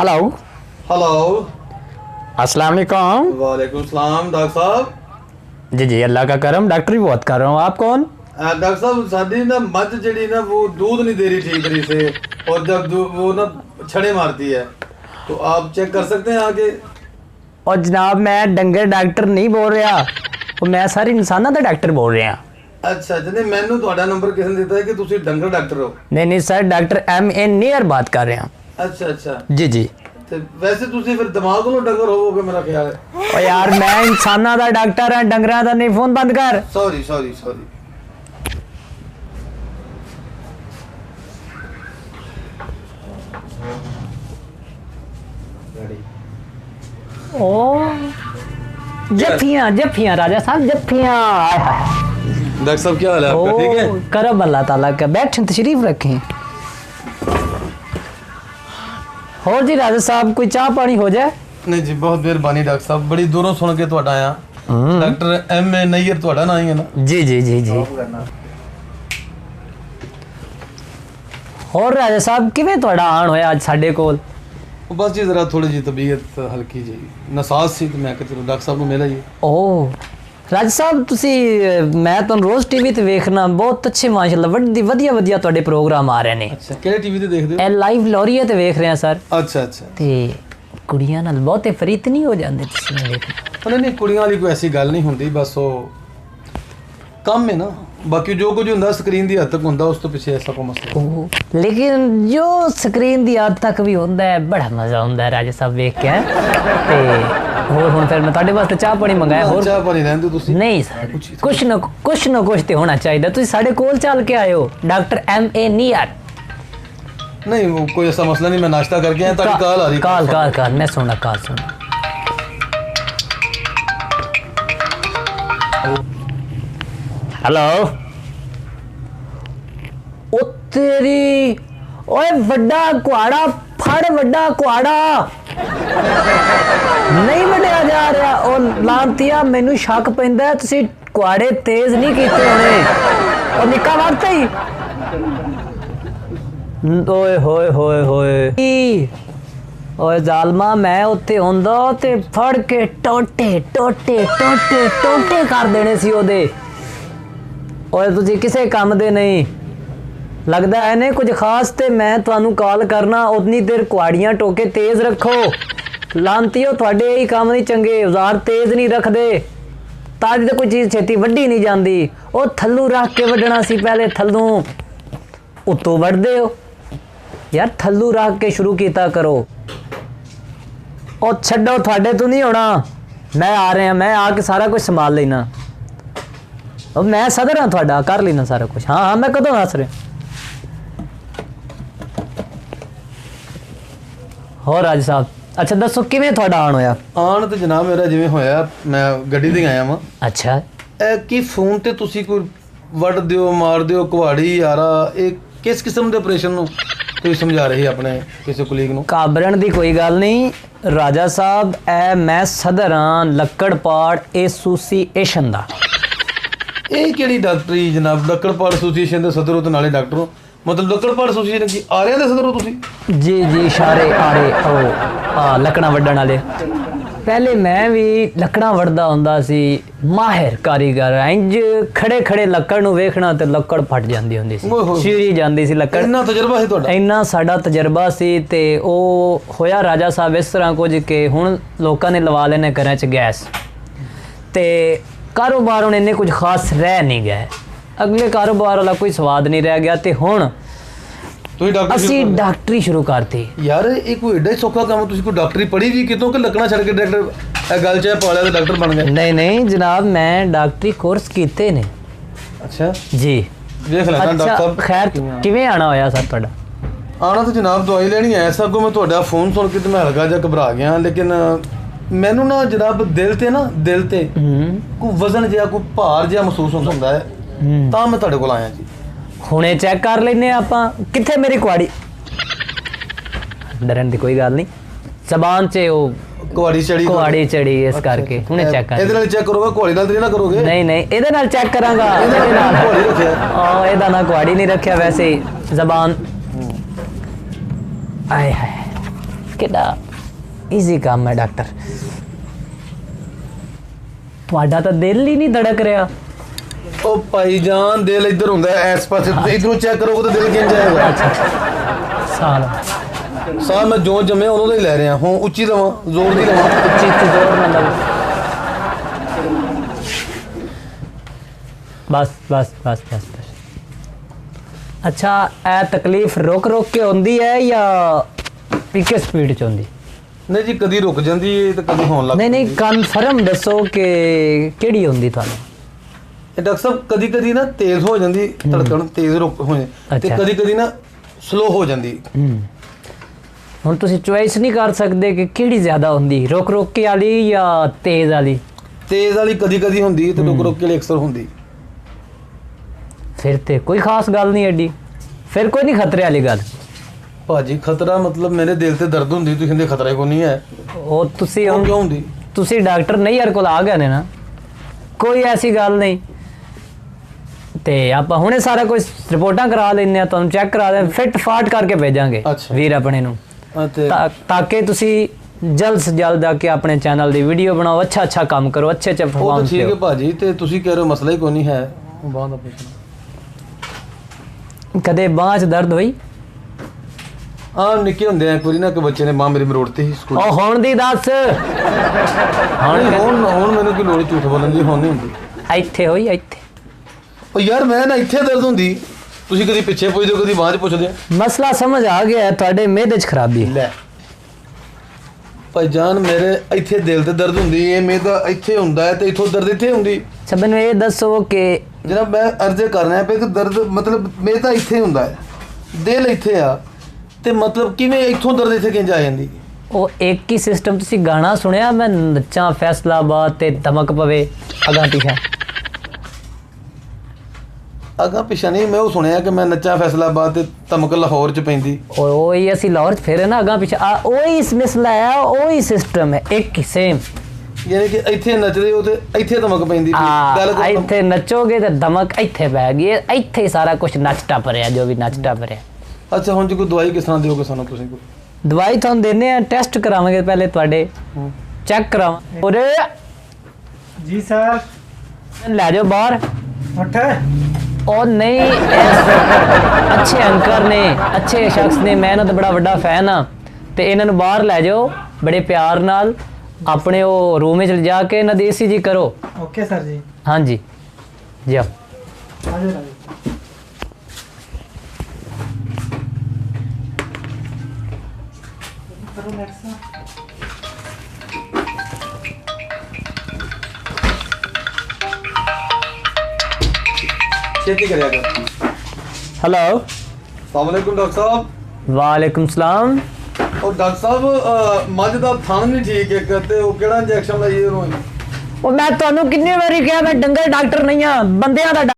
Hello hello. अस्सलाम वालेकुम। वालेकुम सलाम डॉक्टर साहब। जी जी, अल्लाह का करम। डॉक्टर भी बहुत कर रहा हूँ। आप कौन? डॉक्टर साहब साडी ना मझ जड़ी ना वो दूध नहीं दे रही ठीक तरीके से और जब वो ना छड़े मारती है, तो आप चेक कर सकते हैं आके। और जनाब मैं डंगर डॉक्टर नहीं बोल रहा, और मैं सारे इंसानों का डॉक्टर बोल रहा। अच्छा अच्छा, नहीं मैंने ਤੁਹਾਡਾ नंबर किसी ने दिता है कि ਤੁਸੀਂ डंगर डॉक्टर हो। नहीं नहीं सर, डॉक्टर M.A. नियर बात कर रहे हैं। अच्छा अच्छा, जी जी। ਤੇ ਵੈਸੇ ਤੁਸੀਂ ਫਿਰ ਦਿਮਾਗ ਨੂੰ ਡੰਗਰ ਹੋਵੋਗੇ ਮੇਰਾ ਖਿਆਲ ਹੈ। और यार मैं इंसानों का डॉक्टर हाँ, डंगरा का नहीं। फोन बंद कर। Sorry sorry sorry. ओ जफ्फियाँ जफ्फियाँ राजा साहब, जफ्फियाँ। आय हाय। डॉक्टर साहब क्या हाल है आपका? ठीक है। करब अल्लाह ताला का। बैठें तशरीफ रखें। और जी राजा साहब कोई चाह पानी हो जाए? नहीं जी, बहुत मेहरबानी डॉक्टर साहब, बड़ी दूरों सुन के ਤੁਹਾਡਾ ਆਇਆ। Doctor M.A. नैयर ਤੁਹਾਡਾ ਨਾਂ ਹੀ ਹੈ ਨਾ? जी जी जी जी। और राजा साहब किवें ਤੁਹਾਡਾ ਆਣ ਹੋਇਆ ਅੱਜ ਸਾਡੇ ਕੋਲ? ਉਹ ਬਸ ਜੀ ਜ਼ਰਾ ਥੋੜੀ ਜੀ ਤਬੀਅਤ ਹਲਕੀ ਜੀ ਨਸਾਸ ਸੀ, ਤੇ ਮੈਂ ਕਿਹਾ ਚਲੋ ਡਾਕਟਰ ਸਾਹਿਬ ਨੂੰ ਮਿਲ ਆਈਏ। ਓ ਰਾਜ ਸਾਹਿਬ ਤੁਸੀਂ, ਮੈਂ ਤੁਹਾਨੂੰ ਰੋਜ਼ ਟੀਵੀ ਤੇ ਵੇਖਣਾ, ਬਹੁਤ ਅੱਛੇ ਮਾਸ਼ਾਅੱਲਾ ਵਧੀਆ ਵਧੀਆ ਤੁਹਾਡੇ ਪ੍ਰੋਗਰਾਮ ਆ ਰਹੇ ਨੇ। ਅੱਛਾ, ਕਿਹੜੇ ਟੀਵੀ ਤੇ ਦੇਖਦੇ ਹੋ? ਇਹ ਲਾਈਵ ਲੋਰੀਆ ਤੇ ਵੇਖ ਰਹੇ ਆ ਸਰ। ਅੱਛਾ ਅੱਛਾ। ਤੇ ਕੁੜੀਆਂ ਨਾਲ ਬਹੁਤੇ ਫਰੀਤ ਨਹੀਂ ਹੋ ਜਾਂਦੇ ਤੁਸੀਂ ਵੇਖਣਾ? ਨਹੀਂ ਨਹੀਂ, ਕੁੜੀਆਂ ਵਾਲੀ ਕੋਈ ਐਸੀ ਗੱਲ ਨਹੀਂ ਹੁੰਦੀ, ਬਸ ਉਹ ਕੰਮ ਹੈ ਨਾ, ਬਾਕੀ ਜੋ ਕੁਝ ਹੁੰਦਾ ਸਕਰੀਨ ਦੀ ਹੱਦ ਤੱਕ ਹੁੰਦਾ, ਉਸ ਤੋਂ ਪਿੱਛੇ ਐਸਾ ਕੋਈ ਮਸਲਾ ਉਹ ਲੇਕਿਨ ਜੋ ਸਕਰੀਨ ਦੀ ਹੱਦ ਤੱਕ ਵੀ ਹੁੰਦਾ ਹੈ, ਬੜਾ ਮਜ਼ਾ ਹੁੰਦਾ ਹੈ ਰਾਜਾ ਸਾਹਿਬ ਵੇਖ ਕੇ। ਤੇ ਹੋਰ ਹੁਣ ਫਿਰ ਮੈਂ ਤੁਹਾਡੇ ਵਾਸਤੇ ਚਾਹ ਪਾਣੀ ਮੰਗਾਇਆ। ਹੋਰ ਚਾਹ ਪਾਣੀ ਰਹਿੰਦੇ ਤੁਸੀਂ? ਨਹੀਂ ਸਰ, ਕੁਛ ਨਾ ਕੁਛ ਤੇ ਹੋਣਾ ਚਾਹੀਦਾ। ਤੁਸੀਂ ਸਾਡੇ ਕੋਲ ਚੱਲ ਕੇ ਆਇਓ, ਡਾਕਟਰ M.A. ਨਿयर। नहीं वो कोई ऐसा मसला नहीं, मैं नाश्ता करके आया, ताकि कॉल आ रही। काल मैं सुना काल सुना। हेलो। ओ तेरी, ओए वड्डा कुआड़ा फड़, वड्डा कुआड़ा नहीं वड्डिया जा रहा। ओ लांतिया, मैनू शक पैंदा है तुसी कुआड़े तेज नहीं कीते होने, और निक्का वक्त ही। ओए होए होए होए ओए जालमा, मैं उत्थे हुंदा ते फड़ के टोटे टोटे टोटे टोटे कर देने सी ओदे। ओए तुसी किसे काम दे नहीं लगदा है ने कुछ खास, ते मैं तुहानू कॉल करना उतनी देर कुआड़ियां टोके तेज रखो। लांतियो तुहाडे ही काम नहीं चंगे, औजार तेज नहीं रखदे, ताजी ते कोई चीज़ छेती वड्डी नहीं जांदी। ओ थल्लू रख के वड्डना सी पहले, थल्लू उत्तों वड्डदे हो यार, थल्लू रख के शुरू किया करो। और छड्डो, थोड़े तो नहीं होना, मैं आ रहा, मैं आके सारा कुछ संभाल लेना। और मैं सदर हाँ थोड़ा, कर लेना सारा कुछ। हाँ हाँ, मैं कदों दस रहा। और राज साहब अच्छा दसो किवें थोड़ा आन होया? आन तो जनाब मेरा जिवें होया, मैं गड्डी ते आया वां। अच्छा कि फोन ते तुसी कोई वड़ दियो मार दियो कुहाड़ी यारा, एक किस किस्म दे ऑपरेशन नु ਤੁਸੀਂ ਸਮਝਾ ਰਹੇ ਆਪਣੇ ਕਿਸੇ ਕੁਲੀਗ ਨੂੰ? ਕਾਬਰਨ ਦੀ ਕੋਈ ਗੱਲ ਨਹੀਂ ਰਾਜਾ ਸਾਹਿਬ, ਐ ਮੈਂ ਸਦਰ ਹਾਂ ਲੱਕੜਪਾੜ ਐਸੋਸੀਏਸ਼ਨ ਦਾ। ਇਹ ਕਿਹੜੀ ਡਾਕਟਰੀ ਜਨਾਬ? ਲੱਕੜਪਾੜ ਐਸੋਸੀਏਸ਼ਨ ਦੇ ਸਦਰ ਹੋ ਤੇ ਨਾਲੇ ਡਾਕਟਰ ਹੋ, ਮਤਲਬ ਲੱਕੜਪਾੜ ਐਸੋਸੀਏਸ਼ਨ ਕੀ ਆਰਿਆਂ ਦੇ ਸਦਰ ਹੋ ਤੁਸੀਂ? ਜੀ ਜੀ ਇਸ਼ਾਰੇ ਆਰੇ ਉਹ ਆ ਲੱਕੜਾਂ ਵੱਢਣ ਵਾਲੇ। ਪਹਿਲੇ ਮੈਂ ਵੀ ਲੱਕੜਾਂ ਵੱਢਦਾ ਹੁੰਦਾ ਸੀ, ਮਾਹਿਰ ਕਾਰੀਗਰ। ਇੰਜ ਖੜੇ ਖੜੇ ਲੱਕੜ ਨੂੰ ਵੇਖਣਾ ਤੇ ਲੱਕੜ ਫਟ ਜਾਂਦੀ ਹੁੰਦੀ ਸੀ, ਚੀਰੀ ਜਾਂਦੀ ਸੀ ਲੱਕੜ। ਇੰਨਾ ਤਜਰਬਾ ਸੀ ਤੁਹਾਡਾ? ਇੰਨਾ ਸਾਡਾ ਤਜਰਬਾ ਸੀ। ਤੇ ਉਹ ਹੋਇਆ ਰਾਜਾ ਸਾਹਿਬ ਇਸ ਤਰ੍ਹਾਂ ਕੁਝ ਕਿ ਹੁਣ ਲੋਕਾਂ ਨੇ ਲਵਾ ਲੈਣੇ ਘਰਾਂ 'ਚ ਗੈਸ, ਤੇ ਕਾਰੋਬਾਰ ਹੁਣ ਇੰਨੇ ਕੁਝ ਖਾਸ ਰਹਿ ਨਹੀਂ ਗਏ। ਅਗਲੇ ਕਾਰੋਬਾਰ ਵਾਲਾ ਕੋਈ ਸਵਾਦ ਨਹੀਂ ਰਹਿ ਗਿਆ, ਤੇ ਹੁਣ ਅਸੀਂ ਡਾਕਟਰੀ ਸ਼ੁਰੂ ਕਰਤੀ। ਯਾਰ ਇਹ ਕੋਈ ਏਡਾ ਹੀ ਸੌਖਾ ਕੰਮ? ਤੁਸੀਂ ਕੋਈ ਡਾਕਟਰੀ ਪੜ੍ਹੀ ਵੀ ਕਿਤੋਂ ਕਿ ਲੱਕੜਾਂ ਛੱਡ ਕੇ ਡਾਕਟਰ ਇਹ ਗੱਲ ਚ ਪਾ ਲਿਆ ਤੇ ਡਾਕਟਰ ਬਣ ਗਏ? ਨਹੀਂ ਨਹੀਂ ਜਨਾਬ, ਮੈਂ ਡਾਕਟਰੀ ਕੋਰਸ ਕੀਤੇ ਨੇ। ਅੱਛਾ ਜੀ, ਵੇਖ ਲੈਣਾ ਡਾਕਟਰ ਸਾਹਿਬ। ਖੈਰ ਕਿਵੇਂ ਆਣਾ ਹੋਇਆ ਸਰ ਤੁਹਾਡਾ? ਆਣਾ ਤਾਂ ਜਨਾਬ ਦਵਾਈ ਲੈਣੀ ਆਇਆ ਸੀ, ਅੱਗੋਂ ਮੈਂ ਤੁਹਾਡਾ ਫੋਨ ਸੁਣ ਕੇ ਤੇ ਮੈਂ ਹਲਕਾ ਜਿਹਾ ਘਬਰਾ ਗਿਆ, ਲੇਕਿਨ ਮੈਨੂੰ ਨਾ ਜਨਾਬ ਦਿਲ ਤੇ ਕੋਈ ਵਜ਼ਨ ਜਿਹਾ, ਕੋਈ ਭਾਰ ਜਿਹਾ ਮਹਿਸੂਸ ਹੁੰਦਾ ਹੈ, ਤਾਂ ਮੈਂ ਤੁਹਾਡੇ ਕੋਲ ਆਇਆ ਜੀ। ਹੁਣੇ ਚੈੱਕ ਕਰ ਲੈਨੇ ਆਪਾਂ। ਕਿੱਥੇ ਮੇਰੀ ਕੁਆੜੀ? ਡਰਨ ਦੀ ਕੋਈ ਗੱਲ ਨਹੀਂ, ਜ਼ਬਾਨ 'ਚ ਉਹ ਕੁਆੜੀ ਚੜੀ ਇਸ ਕਰਕੇ ਹੁਣੇ ਚੈੱਕ ਕਰ। ਇਹਦੇ ਨਾਲ ਚੈੱਕ ਕਰੋਗੇ, ਕੁਆੜੀ ਨਾਲ ਤੇ ਨਾ ਕਰੋਗੇ? ਨਹੀਂ ਨਹੀਂ, ਇਹਦੇ ਨਾਲ ਚੈੱਕ ਕਰਾਂਗਾ। ਇਹਦੇ ਨਾਲ ਕੁਆੜੀ ਰੱਖਿਆ? ਇਹਦਾ ਨਾ ਕੁਆੜੀ ਨਹੀਂ ਰੱਖਿਆ, ਵੈਸੇ ਜ਼ਬਾਨ। ਆਏ ਹਾਏ ਕਿਹੜਾ ਈਜ਼ੀ ਕੰਮ ਹੈ ਡਾਕਟਰ। ਤੁਹਾਡਾ ਤਾਂ ਦਿਲ ਹੀ ਨਹੀਂ ਧੜਕ ਰਿਹਾ। ਉਹ ਭਾਈ ਜਾਨ ਦਿਲ ਇੱਧਰ ਹੁੰਦਾ ਹੈ, ਇਸ ਪਾਸੇ ਤੁਸੀਂ ਇਧਰੋਂ ਚੈੱਕ ਕਰੋਗੇ ਤਾਂ ਦਿਲ ਕਿੰਝ ਜਾਏਗਾ। ਸਾਲ ਸਾਹ ਮੈਂ ਜੋ ਜੰਮਿਆ ਉਦੋਂ ਦਾ ਹੀ ਲੈ ਰਿਹਾ। ਹੁਣ ਉੱਚੀ ਲਵਾਂ, ਜ਼ੋਰ ਦੀ ਲਵਾਂ। ਉੱਚੀ ਤੇ ਜ਼ੋਰ ਨਾਲ ਲਓ। ਬਸ ਬਸ ਬਸ ਬਸ ਬਸ। ਅੱਛਾ, ਇਹ ਤਕਲੀਫ ਰੁਕ ਰੁਕ ਕੇ ਹੁੰਦੀ ਹੈ ਜਾਂ ਇੱਕੇ ਸਪੀਡ 'ਚ ਹੁੰਦੀ? ਨਹੀਂ ਜੀ, ਕਦੀ ਰੁਕ ਜਾਂਦੀ ਹੈ ਤੇ ਕਦੀ ਹੋਣ ਲੱਗ ਨਹੀਂ ਨਹੀਂ, ਕਨਫਰਮ ਦੱਸੋ ਕਿ ਕਿਹੜੀ ਹੁੰਦੀ ਤੁਹਾਨੂੰ? ਇਹ ਡਾਕਟਰ ਸਾਹਿਬ ਕਦੀ ਕਦੀ ਨਾ ਤੇਜ਼ ਹੋ ਜਾਂਦੀ ਧੜਕਣ, ਤੇਜ਼ ਰੁਕ ਹੋ ਜਾਂਦੀ ਤੇ ਅੱਛਾ। ਕਦੀ ਕਦੀ ਨਾ ਸਲੋ ਹੋ ਜਾਂਦੀ। ਹੁਣ ਤੁਸੀਂ ਚੁਆਇਸ ਨਹੀਂ ਕਰ ਸਕਦੇ ਕਿ ਕਿਹੜੀ ਜ਼ਿਆਦਾ ਹੁੰਦੀ, ਰੁਕ ਰੁਕ ਕੇ ਵਾਲੀ ਜਾਂ ਤੇਜ਼ ਵਾਲੀ? ਤੇਜ਼ ਵਾਲੀ ਕਦੀ ਕਦੀ ਹੁੰਦੀ ਤੇ ਰੁਕ ਰੁਕ ਕੇ ਲਈ ਅਕਸਰ ਹੁੰਦੀ। ਫਿਰ ਤੇ ਕੋਈ ਖਾਸ ਗੱਲ ਨਹੀਂ ਐਡੀ, ਫਿਰ ਕੋਈ ਨਹੀਂ ਖਤਰੇ ਵਾਲੀ ਗੱਲ। ਭਾਜੀ ਖਤਰਾ ਮਤਲਬ ਮੇਰੇ ਦਿਲ ਤੇ ਦਰਦ ਹੁੰਦੀ, ਤੁਸੀਂ ਕਹਿੰਦੇ ਖਤਰਾ ਕੋਈ ਨਹੀਂ ਹੈ। ਉਹ ਤੁਸੀਂ ਉਹ ਹੁਣ ਕਿਉਂ ਹੁੰਦੀ? ਤੁਸੀਂ ਡਾਕਟਰ ਨਹੀਂ ਯਾਰ ਕੋਲ ਆ ਗਏ ਨੇ ਨਾ, ਕੋਈ ਐਸੀ ਗੱਲ ਨਹੀਂ। ਤੇ ਆਪਾਂ ਹੁਣੇ ਸਾਰਾ ਕੁਝ ਰਿਪੋਰਟਾਂ ਕਰਾ ਲੈਂਦੇ ਆ, ਤੁਹਾਨੂੰ ਚੈੱਕ ਕਰਾ ਦੇ, ਫਿੱਟ ਫਾਟ ਕਰਕੇ ਭੇਜਾਂਗੇ ਅੱਛਾ। ਵੀਰ ਆਪਣੇ ਨੂੰ, ਤੇ ਤਾਂ ਕਿ ਤੁਸੀਂ ਜਲਦ ਸੇ ਜਲਦ ਆ ਕੇ ਆਪਣੇ ਚੈਨਲ ਦੀ ਵੀਡੀਓ ਬਣਾਓ, ਅੱਛਾ ਅੱਛਾ ਕੰਮ ਕਰੋ, ਅੱਛੇ ਅੱਛੇ ਉਹ ਤਾਂ ਪਰਫਾਰਮੈਂਸ ਠੀਕ ਹੈ ਦਿਓ। ਭਾਜੀ, ਤੇ ਤੁਸੀਂ ਕਹਿ ਰਹੇ ਹੋ ਮਸਲਾ ਹੀ ਕੋਈ ਨਹੀਂ ਹੈ। ਬਾਂਹ ਦਾ ਆਪਰੇਸ਼ਨ ਕਦੇ ਬਾਂਹ 'ਚ ਦਰਦ ਹੋਈ? ਨਿੱਕੇ ਹੁੰਦੇ ਆ ਇੱਕ ਵਾਰੀ ਨਾ, ਇੱਕ ਬੱਚੇ ਨੇ ਬਾਂਹ ਮੇਰੀ ਮਰੋੜਤੀ ਸੀ ਸਕੂਲ। ਉਹ ਹੁਣ ਦੀ ਦੱਸ। ਹੁਣ ਮੈਨੂੰ ਕੀ ਲੋੜ ਝੂਠ ਬੋਲਣ ਦੀ, ਹੁਣ ਨਹੀਂ ਹੁੰਦੀ। ਇੱਥੇ ਹੋਈ? ਇੱਥੇ? ਉਹ ਯਾਰ ਮੈਂ ਨਾ ਇੱਥੇ ਦਰਦ ਹੁੰਦੀ, ਤੁਸੀਂ ਕਦੀ ਪਿੱਛੇ ਪੁੱਛਦੇ ਹੋ, ਕਦੀ ਬਾਂਹ 'ਚ ਪੁੱਛਦੇ ਹੋ। ਮਸਲਾ ਸਮਝ ਆ ਗਿਆ, ਤੁਹਾਡੇ ਮਿਹਦੇ 'ਚ ਖਰਾਬੀ ਹੈ। ਲੈ ਭਾਈ ਜਾਨ, ਮੇਰੇ ਇੱਥੇ ਦਿਲ ਤੇ ਦਰਦ ਹੁੰਦੀ, ਇਹ ਮੇਰਾ ਇੱਥੇ ਹੁੰਦਾ ਹੈ ਤੇ ਇੱਥੋਂ ਦਰਦ ਇੱਥੇ ਹੁੰਦੀ। ਅੱਛਾ, ਮੈਨੂੰ ਇਹ ਦੱਸੋ ਕਿ ਜਨਾਬ ਮੈਂ ਅਰਜ਼ੇ ਕਰਨਾ ਹੈ ਕਿ ਦਰਦ ਮਤਲਬ ਮੇਰੇ ਤਾਂ ਇੱਥੇ ਹੁੰਦਾ ਹੈ, ਦਿਲ ਇੱਥੇ ਆ, ਤੇ ਮਤਲਬ ਕਿਵੇਂ ਇੱਥੋਂ ਦਰਦ ਇੱਥੇ ਕਿੰਝ ਆ ਜਾਂਦੀ? ਉਹ ਇੱਕ ਹੀ ਸਿਸਟਮ। ਤੁਸੀਂ ਗਾਣਾ ਸੁਣਿਆ, ਮੈਂ ਨੱਚਾਂ ਫੈਸਲਾਬਾਦ ਤੇ ਧਮਕ ਪਵੇ ਅਗਾਂ ਪਿਛਾਂ? ਅਗਾ ਪਿਛਾ ਨਹੀਂ, ਮੈਂ ਉਹ ਸੁਣਿਆ ਕਿ ਮੈਂ ਨੱਚਾਂ ਫੈਸਲਾਬਾਦ ਤੇ ਧਮਕ ਲਾਹੌਰ 'ਚ ਪੈਂਦੀ। ਉਹ ਹੀ ਅਸੀਂ ਲਾਹੌਰ 'ਚ ਫੇਰੇ ਨਾ ਅਗਾਂ ਪਿਛਾਂ, ਉਹੀ ਮਸਲਾ ਹੈ, ਉਹੀ ਸਿਸਟਮ ਹੈ, ਇੱਕ ਹੀ ਸੇਮ। ਯਾਨੀ ਕਿ ਇੱਥੇ ਨੱਚਦੇ ਹੋ ਤੇ ਇੱਥੇ ਧਮਕ ਪੈਂਦੀ। ਗੱਲ ਕਰੋ। ਇੱਥੇ ਨੱਚੋਗੇ ਤੇ ਧਮਕ ਇੱਥੇ ਪੈ ਗਈ, ਇੱਥੇ ਹੀ ਸਾਰਾ ਕੁਝ ਨੱਚ ਟੱਪ ਰਿਹਾ, ਜੋ ਵੀ ਨੱਚ ਟੱਪ ਰਿਹਾ। ਅੱਛਾ, ਹੁਣ ਜੀ ਕੋਈ ਦਵਾਈ ਕਿਸ ਤਰ੍ਹਾਂ ਦਿਓਗੇ ਸਾਨੂੰ ਤੁਸੀਂ? ਕੋਈ ਦਵਾਈ ਤੁਹਾਨੂੰ ਦਿੰਦੇ ਆ, ਟੈਸਟ ਕਰਾਵਾਂਗੇ ਪਹਿਲੇ, ਤੁਹਾਡੇ ਚੈੱਕ ਕਰਾਵਾਂ। ਉਰੇ जी सर। ਲੈ ਜਾਓ ਬਾਹਰ। उठ। ਉਹ ਨਹੀਂ, ਅੱਛੇ ਅੰਕਰ ਨੇ, ਅੱਛੇ ਸ਼ਖਸ ਨੇ, ਮੈਂ ਇਹਨਾਂ ਦਾ ਬੜਾ ਵੱਡਾ ਫੈਨ ਆ, ਤੇ ਇਹਨਾਂ ਨੂੰ ਬਾਹਰ ਲੈ ਜਾਓ ਬੜੇ ਪਿਆਰ ਨਾਲ, ਆਪਣੇ ਉਹ ਰੂਮ ਵਿੱਚ ਲਿਜਾ ਕੇ ਇਹਨਾਂ ਦੀ ECG ਕਰੋ। ओके सर जी। ਹਾਂਜੀ ਜਾਓ। आ जाओ। करो नेक्स्ट सर। ਛੇਤੀ ਕਰਿਆ ਕਰ। ਹੈਲੋ, ਅਸਲਾਮੁਅਲੈकुम ਡਾਕਟਰ ਸਾਹਿਬ। ਵਾਲੇਕੁਮ ਸਲਾਮ। ਉਹ ਡਾਕਟਰ ਸਾਹਿਬ ਮੱਝ ਦਾ ਥਣ ਨਹੀਂ ਠੀਕ ਇੱਕ, ਤੇ ਉਹ ਕਿਹੜਾ ਇੰਜੈਕਸ਼ਨ ਲਾਈਏ ਉਹਨੂੰ? ਉਹ ਮੈਂ ਤੁਹਾਨੂੰ ਕਿੰਨੀ ਵਾਰੀ ਕਿਹਾ, ਮੈਂ ਡੰਗਰ ਡਾਕਟਰ ਨਹੀਂ ਆ, ਬੰਦਿਆਂ ਦਾ